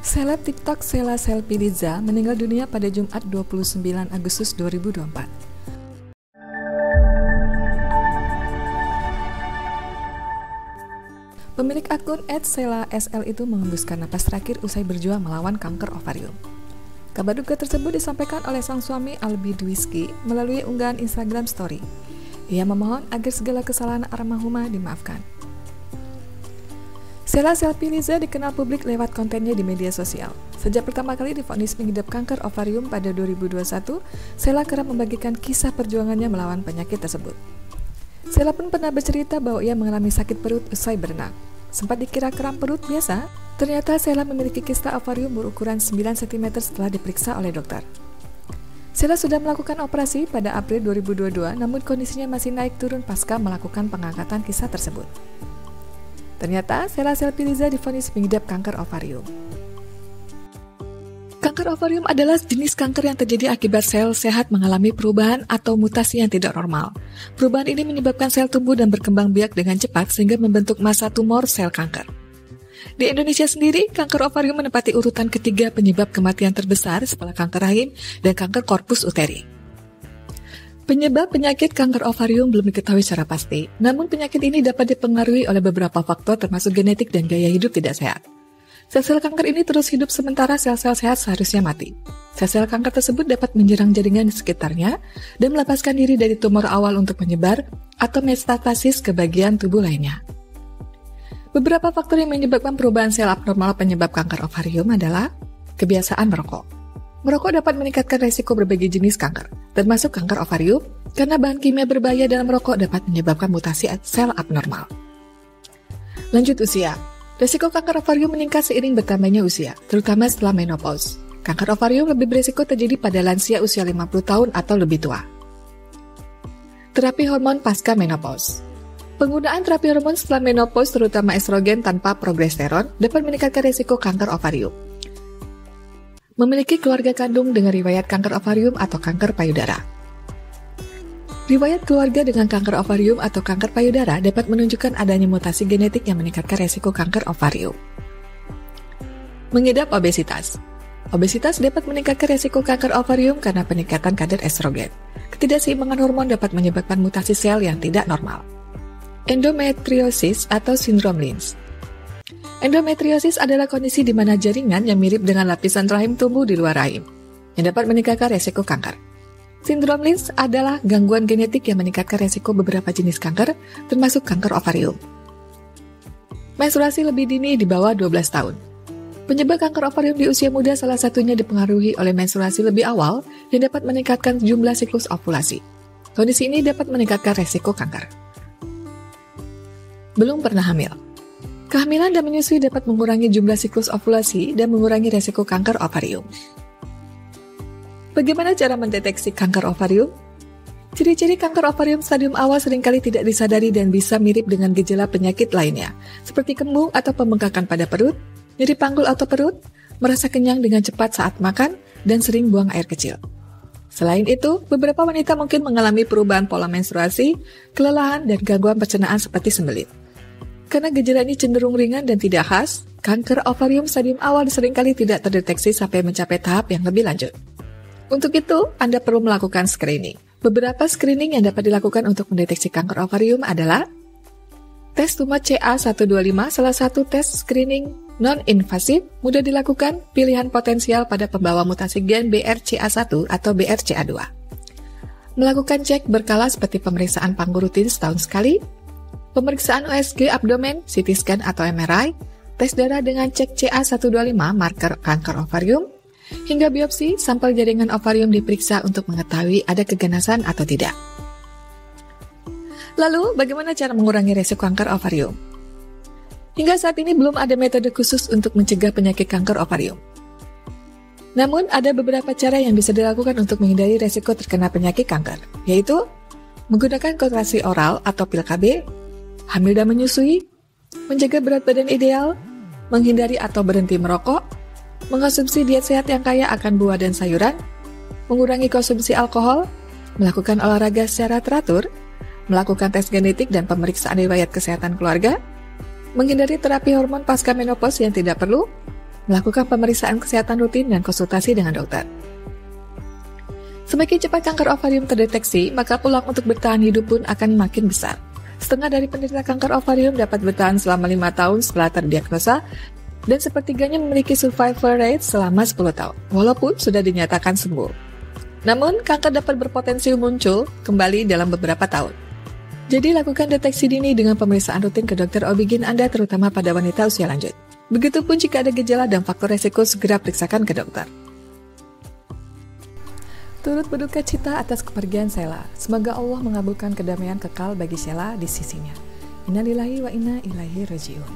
Seleb TikTok Sheila Selfie meninggal dunia pada Jumat 29 Agustus 2024. Pemilik akun @SheilaSL itu mengembuskan napas terakhir usai berjuang melawan kanker ovarium. Kabar duka tersebut disampaikan oleh sang suami Albi Dwiski melalui unggahan Instagram Story. Ia memohon agar segala kesalahan almarhumah dimaafkan. Sheila Selfie dikenal publik lewat kontennya di media sosial. Sejak pertama kali divonis mengidap kanker ovarium pada 2021, Sheila kerap membagikan kisah perjuangannya melawan penyakit tersebut. Sheila pun pernah bercerita bahwa ia mengalami sakit perut usai berenang. Sempat dikira kram perut biasa, ternyata Sheila memiliki kista ovarium berukuran 9 cm setelah diperiksa oleh dokter. Sheila sudah melakukan operasi pada April 2022, namun kondisinya masih naik turun pasca melakukan pengangkatan kista tersebut. Ternyata Sheila Selfie divonis mengidap kanker ovarium. Kanker ovarium adalah jenis kanker yang terjadi akibat sel sehat mengalami perubahan atau mutasi yang tidak normal. Perubahan ini menyebabkan sel tumbuh dan berkembang biak dengan cepat sehingga membentuk massa tumor sel kanker. Di Indonesia sendiri, kanker ovarium menempati urutan ketiga penyebab kematian terbesar setelah kanker rahim dan kanker korpus uteri. Penyebab penyakit kanker ovarium belum diketahui secara pasti, namun penyakit ini dapat dipengaruhi oleh beberapa faktor termasuk genetik dan gaya hidup tidak sehat. Sel-sel kanker ini terus hidup sementara sel-sel sehat seharusnya mati. Sel-sel kanker tersebut dapat menyerang jaringan di sekitarnya dan melepaskan diri dari tumor awal untuk menyebar atau metastasis ke bagian tubuh lainnya. Beberapa faktor yang menyebabkan perubahan sel abnormal penyebab kanker ovarium adalah kebiasaan merokok. Merokok dapat meningkatkan resiko berbagai jenis kanker, termasuk kanker ovarium, karena bahan kimia berbahaya dalam merokok dapat menyebabkan mutasi sel abnormal. Lanjut usia. Resiko kanker ovarium meningkat seiring bertambahnya usia, terutama setelah menopause. Kanker ovarium lebih berisiko terjadi pada lansia usia 50 tahun atau lebih tua. Terapi hormon pasca menopause. Penggunaan terapi hormon setelah menopause, terutama estrogen tanpa progesteron, dapat meningkatkan resiko kanker ovarium. Memiliki keluarga kandung dengan riwayat kanker ovarium atau kanker payudara. Riwayat keluarga dengan kanker ovarium atau kanker payudara dapat menunjukkan adanya mutasi genetik yang meningkatkan resiko kanker ovarium. Mengidap obesitas. Obesitas dapat meningkatkan resiko kanker ovarium karena peningkatan kadar estrogen. Ketidakseimbangan hormon dapat menyebabkan mutasi sel yang tidak normal. Endometriosis atau sindrom Lynch. Endometriosis adalah kondisi di mana jaringan yang mirip dengan lapisan rahim tumbuh di luar rahim, yang dapat meningkatkan resiko kanker. Sindrom Lynch adalah gangguan genetik yang meningkatkan resiko beberapa jenis kanker, termasuk kanker ovarium. Menstruasi lebih dini di bawah 12 tahun. Penyebab kanker ovarium di usia muda salah satunya dipengaruhi oleh menstruasi lebih awal yang dapat meningkatkan jumlah siklus ovulasi. Kondisi ini dapat meningkatkan resiko kanker. Belum pernah hamil. Kehamilan dan menyusui dapat mengurangi jumlah siklus ovulasi dan mengurangi resiko kanker ovarium. Bagaimana cara mendeteksi kanker ovarium? Ciri-ciri kanker ovarium stadium awal seringkali tidak disadari dan bisa mirip dengan gejala penyakit lainnya, seperti kembung atau pembengkakan pada perut, nyeri panggul atau perut, merasa kenyang dengan cepat saat makan, dan sering buang air kecil. Selain itu, beberapa wanita mungkin mengalami perubahan pola menstruasi, kelelahan, dan gangguan pencernaan seperti sembelit. Karena gejala ini cenderung ringan dan tidak khas, kanker ovarium stadium awal seringkali tidak terdeteksi sampai mencapai tahap yang lebih lanjut. Untuk itu, Anda perlu melakukan screening. Beberapa screening yang dapat dilakukan untuk mendeteksi kanker ovarium adalah tes tumor CA125, salah satu tes screening non-invasif, mudah dilakukan, pilihan potensial pada pembawa mutasi gen BRCA1 atau BRCA2. Melakukan cek berkala seperti pemeriksaan panggul rutin setahun sekali, pemeriksaan USG abdomen, CT scan atau MRI, tes darah dengan cek CA125 marker kanker ovarium, hingga biopsi sampel jaringan ovarium diperiksa untuk mengetahui ada keganasan atau tidak. Lalu, bagaimana cara mengurangi resiko kanker ovarium? Hingga saat ini belum ada metode khusus untuk mencegah penyakit kanker ovarium. Namun, ada beberapa cara yang bisa dilakukan untuk menghindari resiko terkena penyakit kanker, yaitu menggunakan kontrasepsi oral atau pil KB, hamil dan menyusui, menjaga berat badan ideal, menghindari atau berhenti merokok, mengkonsumsi diet sehat yang kaya akan buah dan sayuran, mengurangi konsumsi alkohol, melakukan olahraga secara teratur, melakukan tes genetik dan pemeriksaan riwayat kesehatan keluarga, menghindari terapi hormon pasca menopause yang tidak perlu, melakukan pemeriksaan kesehatan rutin dan konsultasi dengan dokter. Semakin cepat kanker ovarium terdeteksi, maka peluang untuk bertahan hidup pun akan makin besar. Setengah dari penderita kanker ovarium dapat bertahan selama 5 tahun setelah terdiagnosa, dan sepertiganya memiliki survival rate selama 10 tahun, walaupun sudah dinyatakan sembuh. Namun, kanker dapat berpotensi muncul kembali dalam beberapa tahun. Jadi, lakukan deteksi dini dengan pemeriksaan rutin ke dokter OB/GYN Anda, terutama pada wanita usia lanjut. Begitupun jika ada gejala dan faktor resiko, segera periksakan ke dokter. Turut berduka cita atas kepergian Sheila. Semoga Allah mengabulkan kedamaian kekal bagi Sheila di sisinya. Innalillahi wa inna ilaihi raji'un.